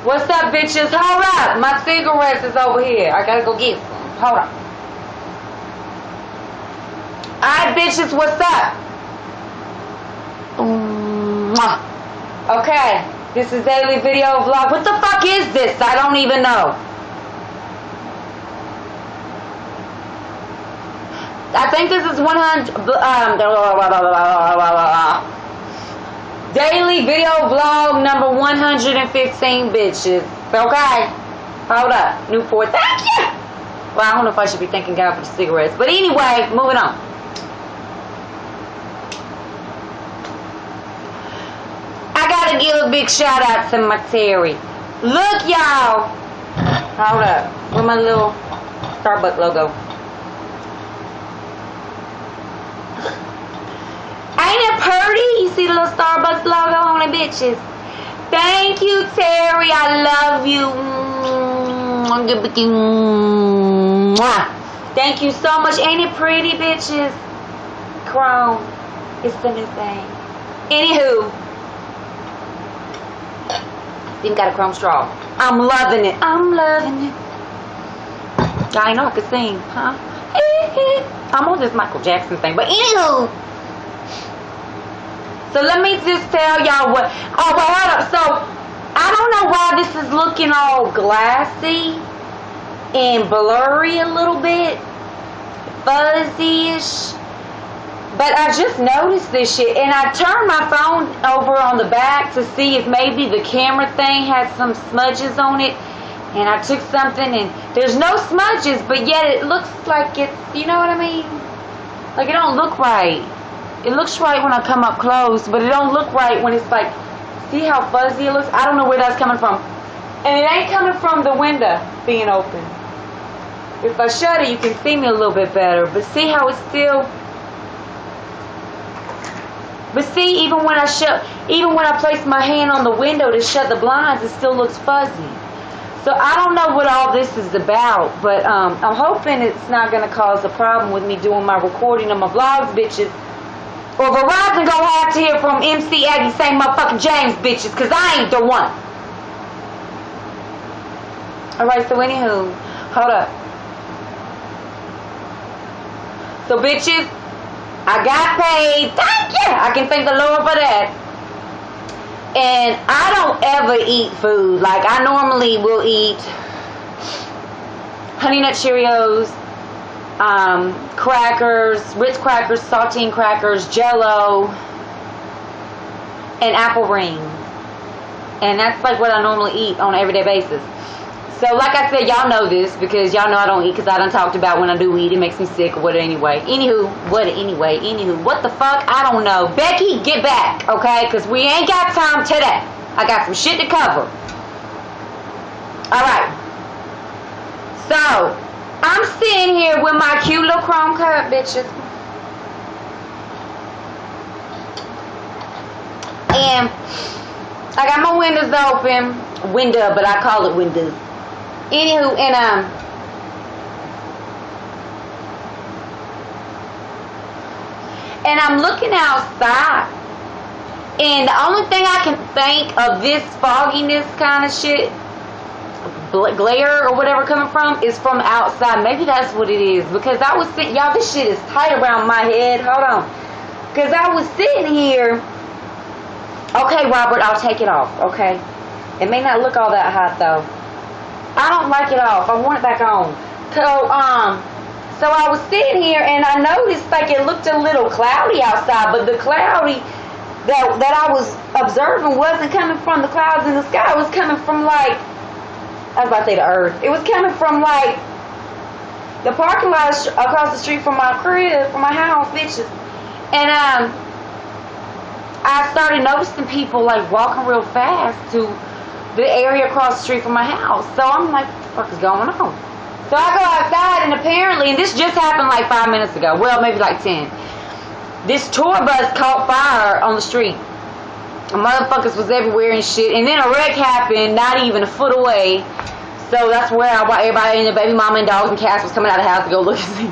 What's up, bitches? Hold up. My cigarettes is over here. I gotta go get some. Hold up. Alright, bitches, what's up? Okay. This is daily video vlog. What the fuck is this? I don't even know. I think this is 100 daily video vlog number 115, bitches. Okay, hold up, Newport. Thank you. Well, I don't know if I should be thanking God for the cigarettes, but anyway, moving on. I gotta give a big shout out to my Terry. Look, y'all. Hold up, with my little Starbucks logo. Ain't it pretty? You see the little Starbucks logo on it, bitches? Thank you, Terry. I love you. Thank you so much. Ain't it pretty, bitches? Chrome. It's the new thing. Anywho. Even got a chrome straw. I'm loving it. I'm loving it. I know I could sing, huh? I'm on this Michael Jackson thing. But anywho. So let me just tell y'all what. Oh, well, hold up. So I don't know why this is looking all glassy and blurry a little bit, fuzzy-ish. But I just noticed this shit, and I turned my phone over on the back to see if maybe the camera thing had some smudges on it. And I took something, and there's no smudges, but yet it looks like it's, you know what I mean? Like it don't look right. It looks right when I come up close, but it don't look right when it's like, see how fuzzy it looks? I don't know where that's coming from. And it ain't coming from the window being open. If I shut it, you can see me a little bit better. But see how it's still... But see, even when I place my hand on the window to shut the blinds, it still looks fuzzy. So I don't know what all this is about, but I'm hoping it's not going to cause a problem with me doing my recording of my vlogs, bitches. Or Verizon gonna have to hear from MC Aggie St. Motherfucking James, bitches, cause I ain't the one. Alright, so anywho, hold up. So bitches, I got paid. Thank you. I can thank the Lord for that. And I don't ever eat food. Like I normally will eat Honey Nut Cheerios, crackers, Ritz crackers, saltine crackers, Jello, and apple ring. And that's like what I normally eat on an everyday basis. So like I said, y'all know this because y'all know I don't eat because I done talked about when I do eat, it makes me sick or whatever anyway. Anywho, what the fuck? I don't know. Becky, get back, okay? Because we ain't got time today. I got some shit to cover. Alright. So, I'm sitting here with my cute little chrome cup, bitches. And I got my windows open. Window, but I call it windows. Anywho, and I'm looking outside. And the only thing I can think of this fogginess kind of shit, glare or whatever coming from, is from outside. Maybe that's what it is, because I was sitting, y'all, this shit is tight around my head. Hold on, because I was sitting here. Okay, Robert, I'll take it off. Okay, it may not look all that hot though. I don't like it off. I want it back on. So I was sitting here and I noticed like it looked a little cloudy outside, but the cloudy that I was observing wasn't coming from the clouds in the sky. It was coming from like, I was about to say the earth. It was coming from like the parking lot across the street from my crib, from my house, bitches. And I started noticing people like walking real fast to the area across the street from my house. So I'm like, what the fuck is going on? So I go outside and apparently, and this just happened like 5 minutes ago, well maybe like 10. This tour bus caught fire on the street. Motherfuckers was everywhere and shit. And then a wreck happened not even a foot away. So that's where everybody and the baby mama and dogs and cats was coming out of the house to go look and see.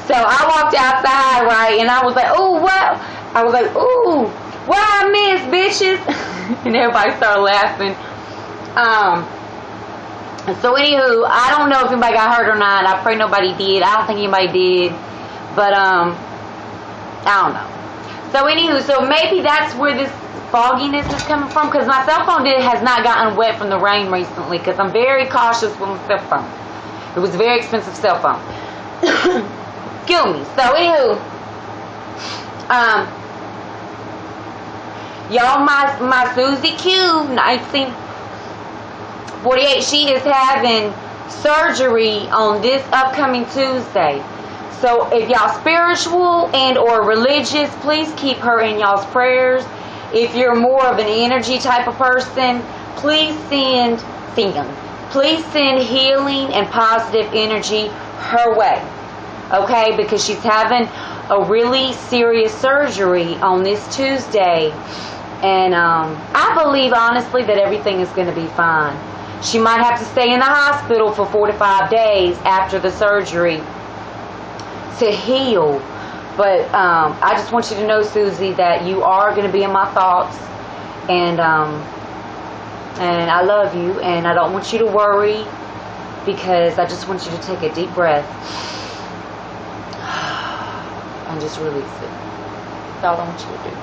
So I walked outside, right, and I was like, ooh, what? I was like, ooh, what I miss, bitches? And everybody started laughing. So anywho, I don't know if anybody got hurt or not. I pray nobody did. I don't think anybody did. But, I don't know. So anywho, so maybe that's where this fogginess is coming from. Because my cell phone has not gotten wet from the rain recently. Because I'm very cautious with my cell phone. It was a very expensive cell phone. Excuse me. So anywho, y'all, my Susie Q, 1948, she is having surgery on this upcoming Tuesday. So if y'all spiritual and or religious, please keep her in y'all's prayers. If you're more of an energy type of person, please send healing and positive energy her way. Okay, because she's having a really serious surgery on this Tuesday. And I believe honestly that everything is going to be fine. She might have to stay in the hospital for 4 to 5 days after the surgery to heal. But I just want you to know, Susie, that you are going to be in my thoughts. And I love you. And I don't want you to worry, because I just want you to take a deep breath and just release it. That's all I want you to do.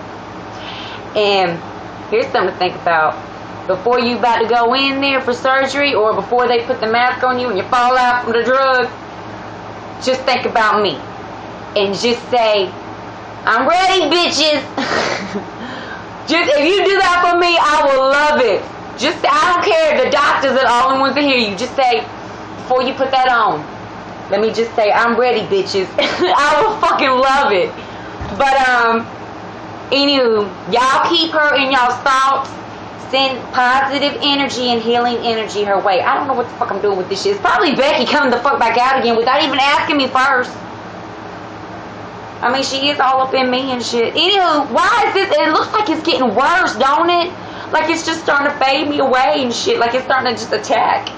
And here's something to think about. Before you about to go in there for surgery, or before they put the mask on you and you fall out from the drug, just think about me. And just say, I'm ready, bitches. Just, if you do that for me, I will love it. Just, I don't care if the doctors are the only ones to hear you. Just say, before you put that on, let me just say, I'm ready, bitches. I will fucking love it. But, anywho, y'all keep her in y'all's thoughts. Send positive energy and healing energy her way. I don't know what the fuck I'm doing with this shit. It's probably Becky coming the fuck back out again without even asking me first. I mean, she is all up in me and shit. Anywho, why is this? It looks like it's getting worse, don't it? Like it's just starting to fade me away and shit. Like it's starting to just attack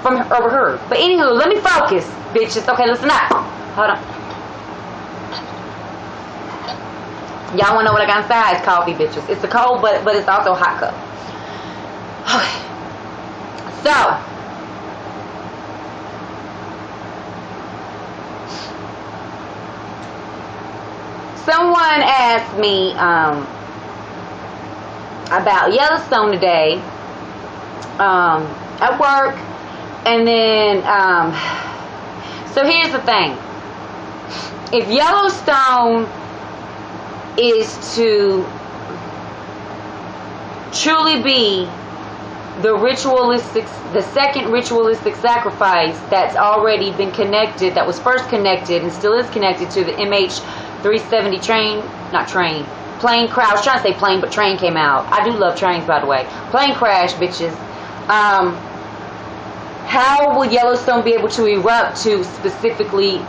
from over her. But anywho, let me focus, bitches. Okay, listen up. Hold on. Y'all wanna know what I got inside? It's coffee, bitches. It's a cold, but it's also a hot cup. Okay. So, someone asked me about Yellowstone today at work, and then so here's the thing. If Yellowstone is to truly be the second ritualistic sacrifice that's already been connected, that was first connected and still is connected to the MH370 plane crash. I was trying to say plane, but train came out. I do love trains, by the way. Plane crash, bitches. How will Yellowstone be able to erupt to specifically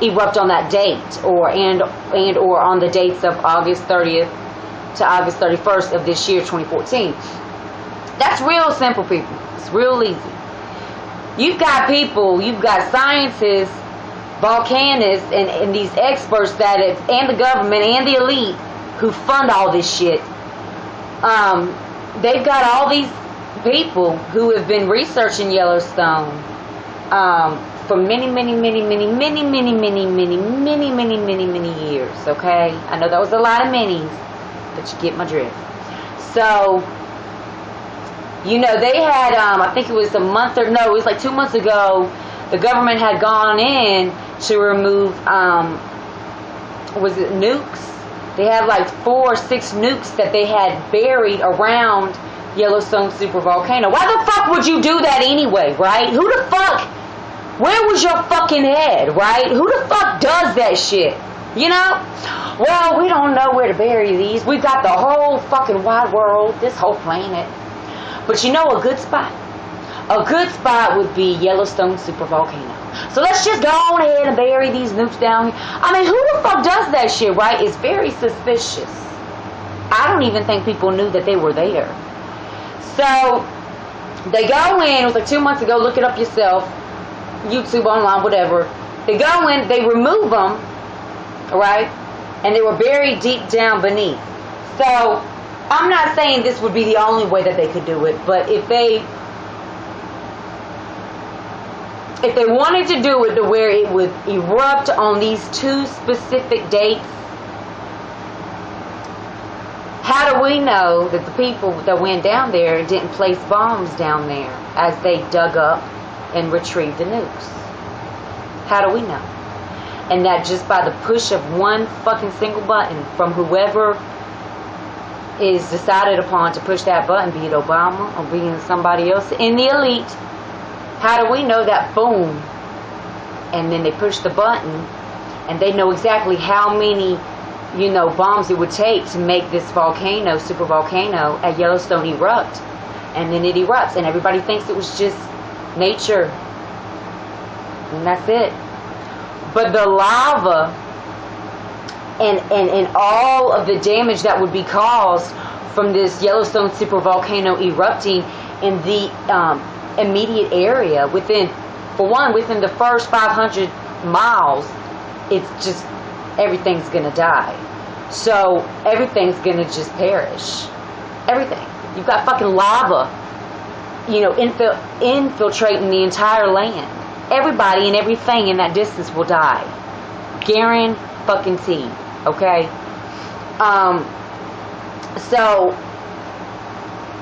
erupt on that date, or on the dates of August 30th to August 31st of this year, 2014? That's real simple, people. It's real easy. You've got people, you've got scientists, volcanists, and these experts and the government and the elite who fund all this shit. They've got all these people who have been researching Yellowstone for many years, okay? I know that was a lot of minis, but you get my drift. So, you know, they had, I think it was it was like 2 months ago, the government had gone in to remove, was it nukes? They had like 4 or 6 nukes that they had buried around Yellowstone Supervolcano. Why the fuck would you do that anyway, right? Who the fuck? Where was your fucking head, right? Who the fuck does that shit? You know? Well, we don't know where to bury these. We've got the whole fucking wide world, this whole planet. But you know a good spot? A good spot would be Yellowstone Supervolcano. So let's just go on ahead and bury these nukes down here. I mean, who the fuck does that shit, right? It's very suspicious. I don't even think people knew that they were there. So, they go in, it was like 2 months ago, look it up yourself, YouTube, online, whatever. They go in, they remove them, right? And they were buried deep down beneath. So, I'm not saying this would be the only way that they could do it, but if they wanted to do it to where it would erupt on these 2 specific dates, how do we know that the people that went down there didn't place bombs down there as they dug up and retrieved the nukes? How do we know? And that just by the push of one fucking single button from whoever is decided upon to push that button, be it Obama or be it somebody else in the elite, how do we know that boom, and then they push the button and they know exactly how many, you know, bombs it would take to make this volcano, supervolcano at Yellowstone erupt, and then it erupts and everybody thinks it was just nature and that's it. But the lava and all of the damage that would be caused from this Yellowstone supervolcano erupting in the immediate area within the first 500 miles, it's just, everything's gonna die. So everything's gonna just perish. Everything. You've got fucking lava, you know, infiltrating the entire land. Everybody and everything in that distance will die. Guaranteed. Okay? So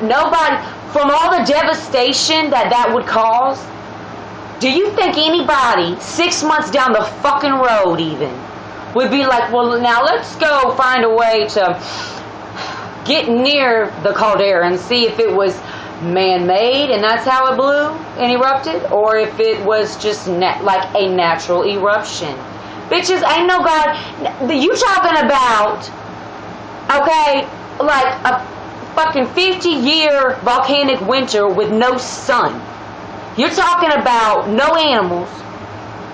nobody, from all the devastation that would cause, do you think anybody 6 months down the fucking road even would be like, well, now let's go find a way to get near the caldera and see if it was man-made and that's how it blew and erupted, or if it was just like a natural eruption? Bitches, ain't no God. You talking about, okay, like a fucking 50-year volcanic winter with no sun. You're talking about no animals,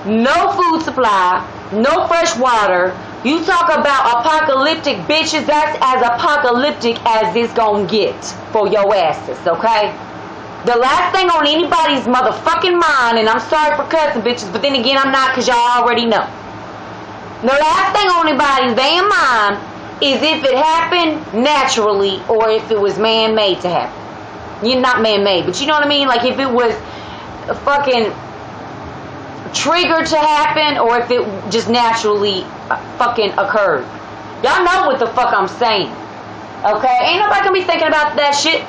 no food supply, no fresh water. You talk about apocalyptic, bitches. That's as apocalyptic as it's gonna get for your asses, okay? The last thing on anybody's motherfucking mind, and I'm sorry for cussing, bitches, but then again, I'm not, because y'all already know. The last thing on anybody's damn mind is if it happened naturally or if it was man-made to happen. You're not man-made, but you know what I mean? Like if it was fucking triggered to happen or if it just naturally fucking occurred. Y'all know what the fuck I'm saying. Okay? Ain't nobody gonna be thinking about that shit.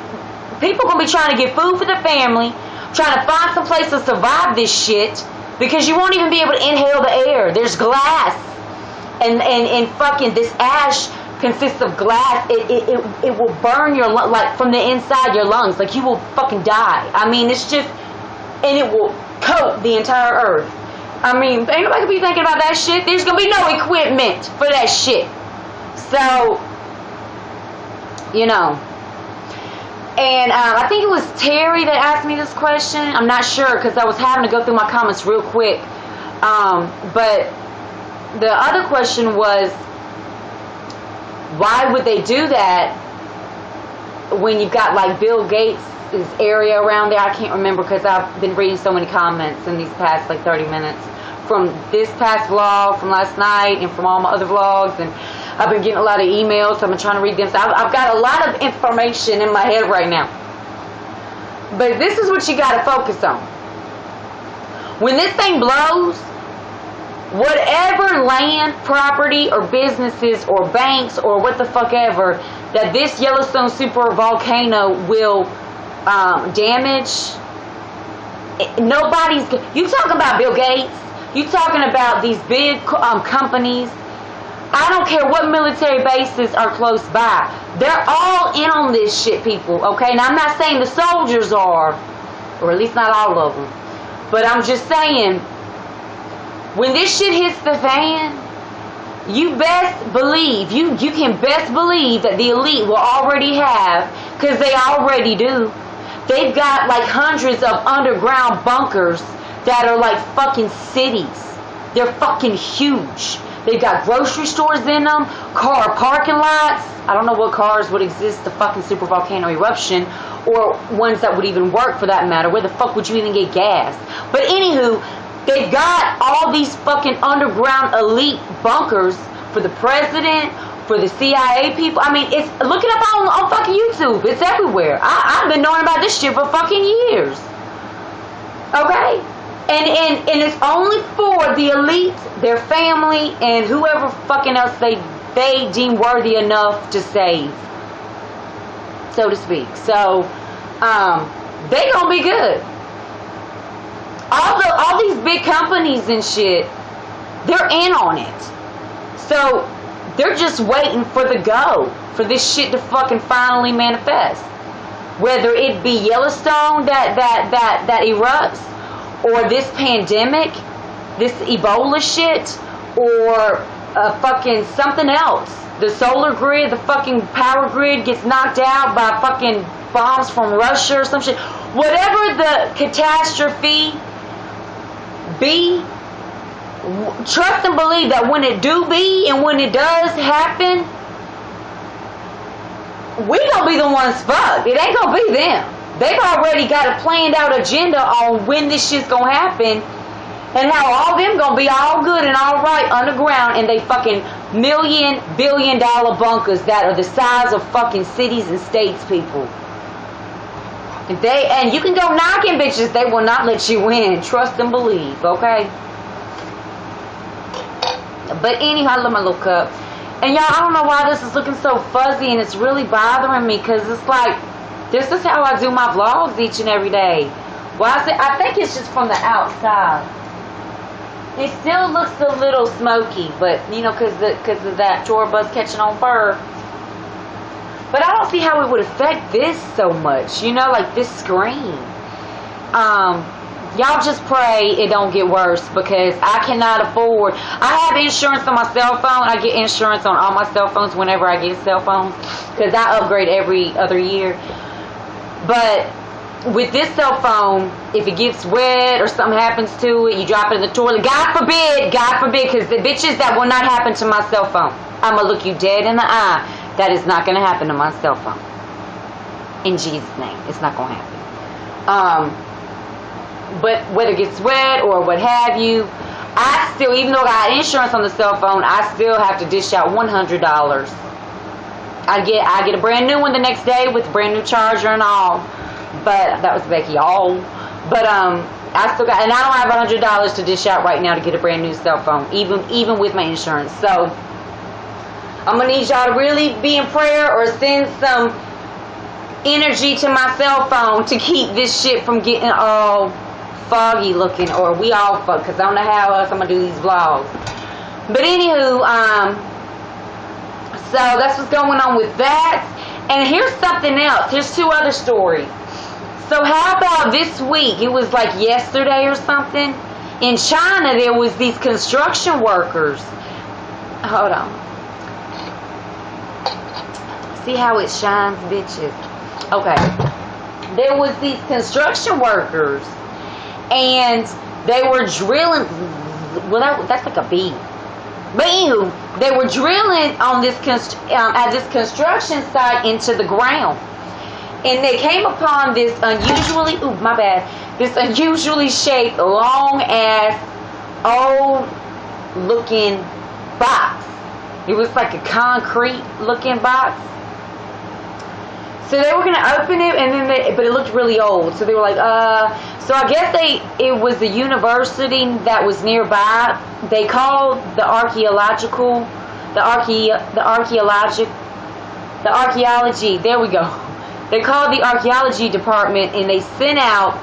People gonna be trying to get food for the family, trying to find some place to survive this shit, because you won't even be able to inhale the air. There's glass. And fucking this ash consists of glass. It will burn your like from the inside your lungs. Like you will fucking die. I mean, it's just, and it will coat the entire earth. I mean, ain't nobody gonna be thinking about that shit. There's gonna be no equipment for that shit. So, you know. And I think it was Terry that asked me this question. I'm not sure because I was having to go through my comments real quick. But the other question was, why would they do that when you've got like Bill Gates' area around there? I can't remember because I've been reading so many comments in these past like 30 minutes from this past vlog from last night and from all my other vlogs, and I've been getting a lot of emails, so I've been trying to read them. So I've got a lot of information in my head right now. But this is what you got to focus on. When this thing blows, whatever land, property, or businesses, or banks, or what the fuck ever, that this Yellowstone supervolcano will damage, nobody's... You talking about Bill Gates? You talking about these big companies? I don't care what military bases are close by. They're all in on this shit, people, okay? Now, I'm not saying the soldiers are, or at least not all of them. But I'm just saying, when this shit hits the fan, you best believe, you can best believe that the elite will already have, because they already do. They've got like hundreds of underground bunkers that are like fucking cities. They're fucking huge. They've got grocery stores in them, car parking lots. I don't know what cars would exist to fucking supervolcano eruption, or ones that would even work for that matter. Where the fuck would you even get gas? But anywho, they've got all these fucking underground elite bunkers for the president, for the CIA people. I mean, it's look it up on fucking YouTube. It's everywhere. I've been knowing about this shit for fucking years. Okay? And it's only for the elite, their family, and whoever fucking else they deem worthy enough to save, so to speak. So, they gonna be good. All these big companies and shit, they're in on it. So, they're just waiting for the go, for this shit to fucking finally manifest. Whether it be Yellowstone that erupts, or this pandemic, this Ebola shit, or fucking something else. The solar grid, the fucking power grid gets knocked out by fucking bombs from Russia or some shit. Whatever the catastrophe be, trust and believe that when it do be and when it does happen, we gonna be the ones fucked. It ain't gonna be them. They've already got a planned out agenda on when this shit's gonna happen and how all them gonna be all good and all right underground in they fucking billion-dollar bunkers that are the size of fucking cities and states, people. And you can go knocking, bitches. They will not let you in. Trust and believe, okay? But anyhow, I love my little cup. And y'all, I don't know why this is looking so fuzzy and it's really bothering me because it's like, this is how I do my vlogs each and every day. Well, I think it's just from the outside. It still looks a little smoky, but, you know, because of that tour bus catching on fire. But I don't see how it would affect this so much, you know, like this screen. Y'all just pray it don't get worse because I cannot afford. I have insurance on my cell phone. I get insurance on all my cell phones whenever I get cell phones because I upgrade every other year. But with this cell phone, if it gets wet or something happens to it, you drop it in the toilet. God forbid, because the bitches, that will not happen to my cell phone. I'm going to look you dead in the eye. That is not going to happen to my cell phone. In Jesus' name, it's not going to happen. But whether it gets wet or what have you, I still, even though I got insurance on the cell phone, I still have to dish out $100. I get a brand new one the next day with a brand new charger and all. But that was Becky all. But I still got, and I don't have $100 to dish out right now to get a brand new cell phone, even with my insurance. So I'm gonna need y'all to really be in prayer or send some energy to my cell phone to keep this shit from getting all foggy looking, or we all fuck, because I don't know how else I'm gonna do these vlogs. But anywho, so that's what's going on with that. And here's something else. Here's two other stories. So how about this week? It was like yesterday or something. In China, there was these construction workers. Hold on. See how it shines, bitches? Okay. There was these construction workers. And they were drilling. Well, that's like a bee. But anywho, they were drilling on this at this construction site into the ground, and they came upon this unusually shaped, long ass, old looking box. It was like a concrete looking box. So they were gonna open it, and then but it looked really old. So they were like, So I guess it was the university that was nearby. They called the archaeology. There we go. They called the archaeology department, and they sent out.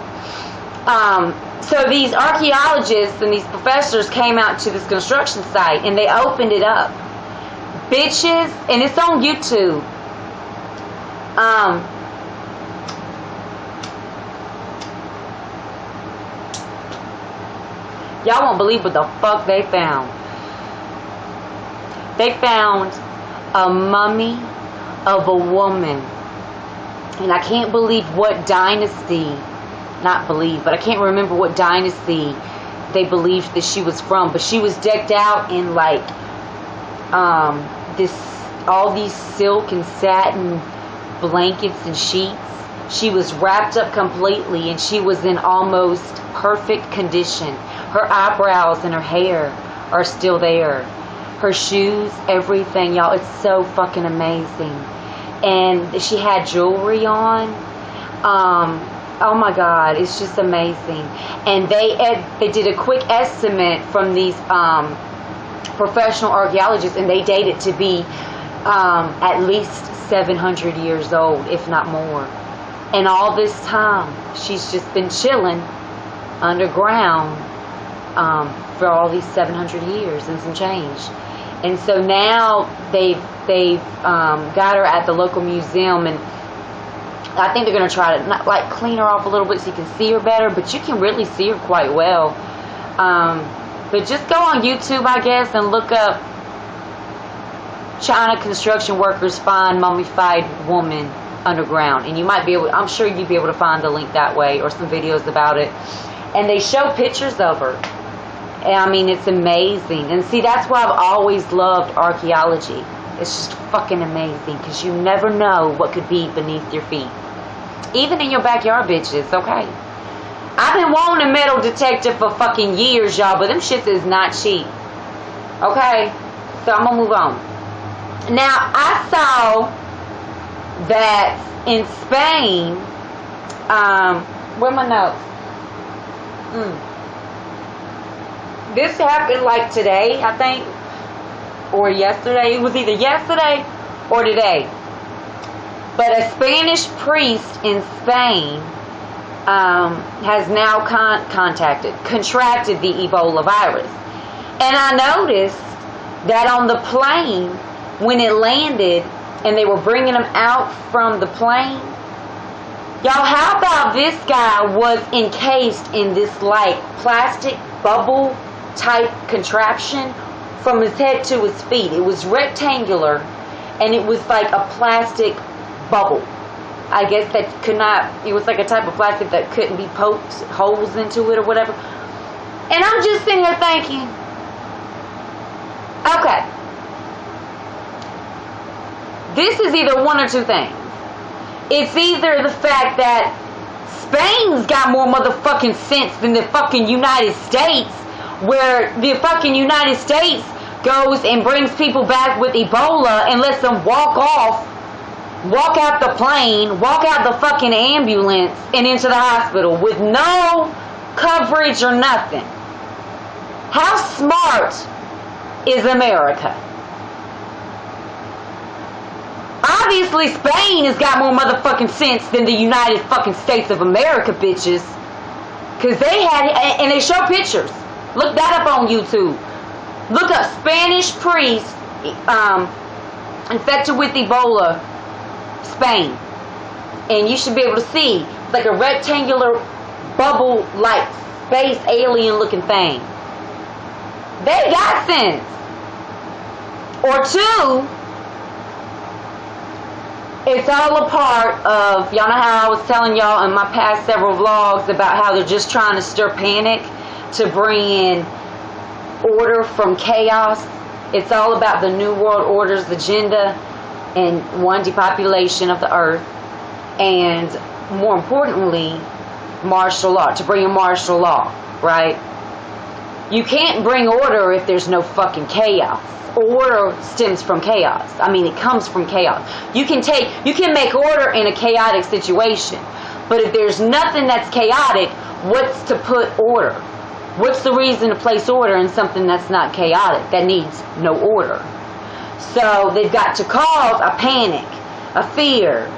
So these archaeologists and these professors came out to this construction site, and they opened it up, bitches, and it's on YouTube. Y'all won't believe what the fuck they found. They found a mummy of a woman. And I can't believe what dynasty, not believe, but I can't remember what dynasty they believed that she was from. But she was decked out in like all these silk and satin blankets and sheets. She was wrapped up completely, and she was in almost perfect condition. Her eyebrows and her hair are still there. her shoes, everything, y'all. It's so fucking amazing. And she had jewelry on. Oh my God, it's just amazing. And they did a quick estimate from these professional archaeologists, and they date it to be at least 700 years old, if not more. And all this time, she's just been chilling underground for all these 700 years and some change. And so now they've got her at the local museum, and I think they're going to try to not like clean her off a little bit so you can see her better, but you can really see her quite well. But just go on YouTube, I guess, and look up China construction workers find mummified woman underground, and you might be able, I'm sure you'd be able to find the link that way, or some videos about it. And they show pictures of her, and I mean, it's amazing. And see, that's why I've always loved archaeology. It's just fucking amazing, because you never know what could be beneath your feet, even in your backyard, bitches. Okay, I've been wanting a metal detector for fucking years, y'all, but them shits is not cheap. Okay, so I'm gonna move on. Now, I saw that in Spain, where are my notes? This happened like today, I think, or yesterday. It was either yesterday or today. But a Spanish priest in Spain has now contracted the Ebola virus. And I noticed that on the plane, when it landed and they were bringing him out from the plane, y'all, how about this guy was encased in this like plastic bubble type contraption from his head to his feet. It was rectangular, and it was like a plastic bubble. I guess that could not, it was like a type of plastic that couldn't be poked holes into it or whatever. And I'm just sitting here thinking, okay, this is either one or two things. It's either the fact that Spain's got more motherfucking sense than the fucking United States, where the fucking United States goes and brings people back with Ebola and lets them walk out the plane, walk out the fucking ambulance and into the hospital with no coverage or nothing. How smart is America? Obviously, Spain has got more motherfucking sense than the United fucking States of America, bitches. Because they had, and they show pictures. Look that up on YouTube. Look up Spanish priest infected with Ebola, Spain. And you should be able to see like a rectangular bubble like space alien looking thing. They got sense. Or two, it's all a part of, y'all know how I was telling y'all in my past several vlogs about how they're just trying to stir panic to bring in order from chaos. It's all about the New World Order's agenda and one, depopulation of the earth, and more importantly, martial law, to bring in martial law, right? You can't bring order if there's no fucking chaos. Order stems from chaos. I mean, it comes from chaos. You can make order in a chaotic situation, but if there's nothing that's chaotic, what's to put order? What's the reason to place order in something that's not chaotic, that needs no order? So they've got to cause a panic, a fear.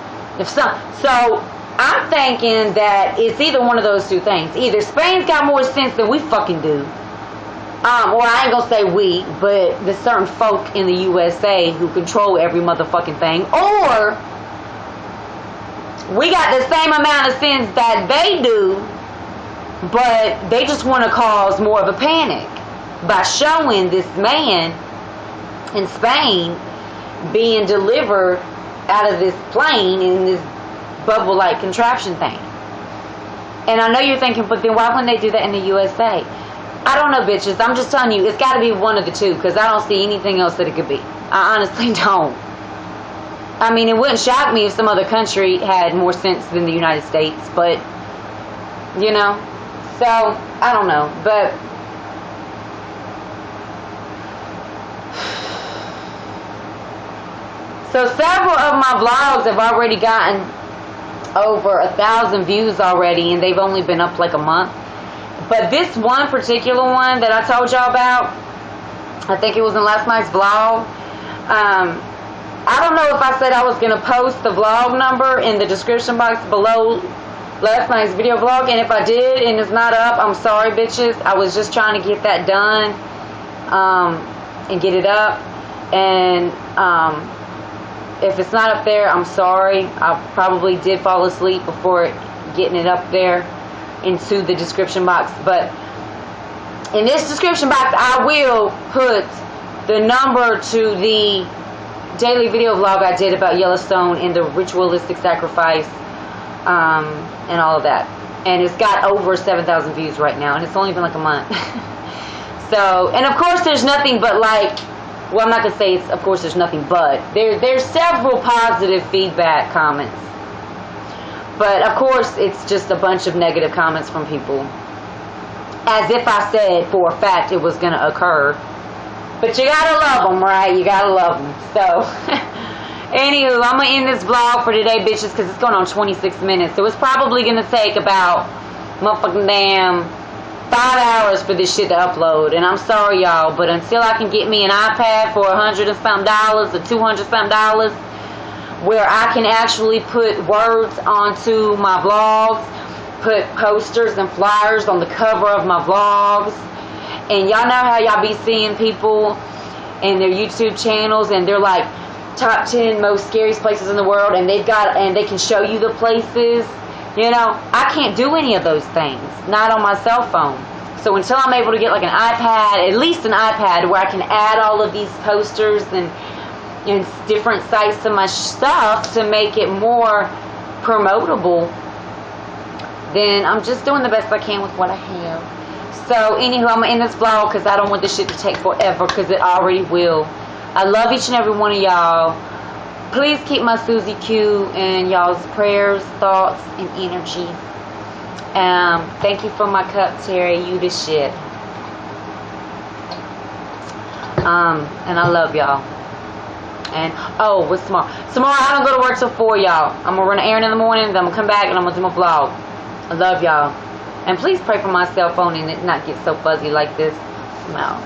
So I'm thinking that it's either one of those two things. Either Spain's got more sense than we fucking do, or I ain't gonna say we, but the certain folk in the USA who control every motherfucking thing, or we got the same amount of sense that they do, but they just want to cause more of a panic by showing this man in Spain being delivered out of this plane in this bubble-like contraption thing. And I know you're thinking, but then why wouldn't they do that in the USA? I don't know, bitches. I'm just telling you, it's got to be one of the two, because I don't see anything else that it could be. I honestly don't. I mean, it wouldn't shock me if some other country had more sense than the United States, but, you know, so, I don't know, but So several of my vlogs have already gotten over 1,000 views already, and they've only been up like a month. But this one particular one that I told y'all about, I think it was in last night's vlog. I don't know if I said I was going to post the vlog number in the description box below last night's video vlog, and if I did and it's not up, I'm sorry, bitches. I was just trying to get that done and get it up. And if it's not up there, I'm sorry. I probably did fall asleep before getting it up there into the description box. But in this description box, I will put the number to the daily video vlog I did about Yellowstone and the ritualistic sacrifice and all of that. And it's got over 7,000 views right now, and it's only been like a month. So, and of course there's nothing but like, well, I'm not going to say it's, of course there's nothing but. There's several positive feedback comments. But, of course, it's just a bunch of negative comments from people. As if I said for a fact it was going to occur. But you got to love them, right? You got to love them. So, anywho, I'm going to end this vlog for today, bitches, because it's going on 26 minutes. So, it's probably going to take about motherfucking damn 5 hours for this shit to upload. And I'm sorry, y'all, but until I can get me an iPad for $100 and some dollars or $200 some dollars, where I can actually put words onto my vlogs, put posters and flyers on the cover of my vlogs, and y'all know how y'all be seeing people in their YouTube channels, and they're like top 10 most scariest places in the world, and they can show you the places. You know, I can't do any of those things, not on my cell phone. So until I'm able to get like an iPad, at least an iPad, where I can add all of these posters and different sites to my stuff to make it more promotable, then I'm just doing the best I can with what I have. So anywho, I'm going to end this vlog because I don't want this shit to take forever, because it already will. I love each and every one of y'all. Please keep my Susie Q in y'all's prayers, thoughts, and energy. Thank you for my cup, Terry. You the shit. And I love y'all. And, oh, what's tomorrow? Tomorrow I don't go to work till 4, y'all. I'm going to run an errand in the morning, then I'm going to come back and I'm going to do my vlog. I love y'all. And please pray for my cell phone and it not get so fuzzy like this. I'm out.